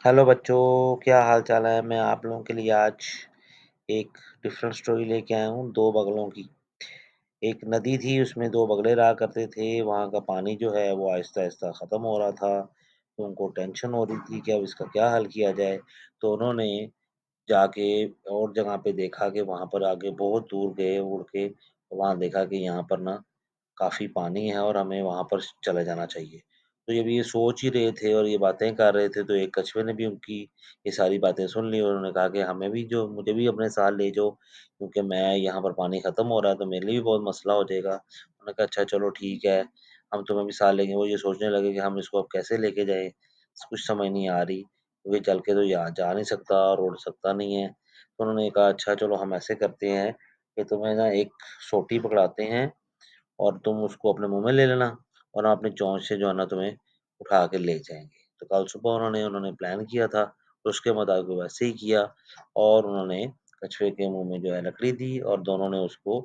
Hello बच्चों, क्या हाल चाल है? मैं आप लोगों के लिए आज एक डिफरेंट स्टोरी लेके आया हूँ, 2 बगलों की। एक नदी थी, उसमें 2 बगले रहा करते थे, वहाँ का पानी जो है वो आहिस्ता-आहिस्ता ख़त्म हो रहा था, तो उनको टेंशन हो रही थी कि अब इसका क्या हल किया जाए? तो उन्होंने जाके और जगह पे देखा कि वहाँ पर आगे बहुत दूर गए उड़ के, वहाँ देखा कि यहाँ पर ना काफ़ी पानी है और हमें वहाँ पर चले जाना चाहिए। तो जब ये सोच ही रहे थे और ये बातें कर रहे थे, तो एक कछुए ने भी उनकी ये सारी बातें सुन ली और उन्होंने कहा कि हमें भी जो मुझे भी अपने साथ ले जाओ, क्योंकि मैं यहाँ पर पानी खत्म हो रहा है, तो मेरे लिए भी बहुत मसला हो जाएगा। उन्होंने कहा, "अच्छा चलो ठीक है, हम तुम्हें भी साथ लेंगे।" वो ये सोचने लगे कि हम इसको अब कैसे लेके जाएँ? कुछ समझ नहीं आ रही, क्योंकि चल के तो यहाँ जा नहीं सकता और उड़ सकता नहीं है। तो उन्होंने कहा, "अच्छा चलो हम ऐसे करते हैं कि तुम्हें ना एक सोटी पकड़ाते हैं और तुम उसको अपने मुँह में ले लेना और हम अपनी चोंच से जो है ना तुम्हें उठा के ले जाएँगे। तो कल सुबह उन्होंने प्लान किया था, तो उसके मुताबिक वो वैसे ही किया और उन्होंने कछुए के मुँह में जो है लकड़ी दी और दोनों ने उसको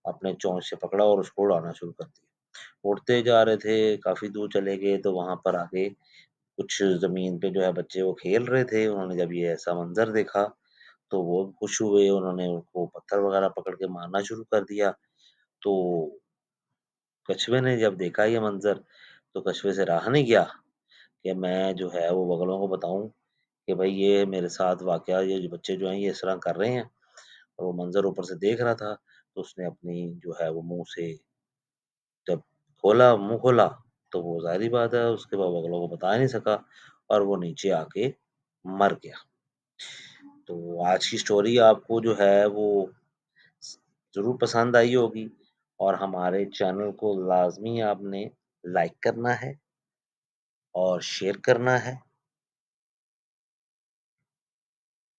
अपने चोंच से पकड़ा और उसको उड़ाना शुरू कर दिया। उड़ते जा रहे थे, काफ़ी दूर चले गए तो वहाँ पर आगे कुछ ज़मीन पे जो है बच्चे वो खेल रहे थे। उन्होंने जब ये ऐसा मंज़र देखा, तो वो खुश हुए, उन्होंने उनको पत्थर वग़ैरह पकड़ के मारना शुरू कर दिया। तो कछुए ने जब देखा ये मंज़र, तो कछुए से रहा नहीं गया कि मैं जो है वो बगलों को बताऊँ कि भई ये मेरे साथ वाक़या ये जो बच्चे जो हैं ये इस तरह कर रहे हैं। और वो मंज़र ऊपर से देख रहा था, तो उसने अपनी जो है वो मुँह से जब मुँह खोला, तो वो ज़ाहिर-सी बात है उसके बगलों को बता नहीं सका और वो नीचे आके मर गया। तो आज की स्टोरी आपको जो है वो स ज़रूर पसंद आई होगी और हमारे चैनल को लाज़मी आपने लाइक करना है और शेयर करना है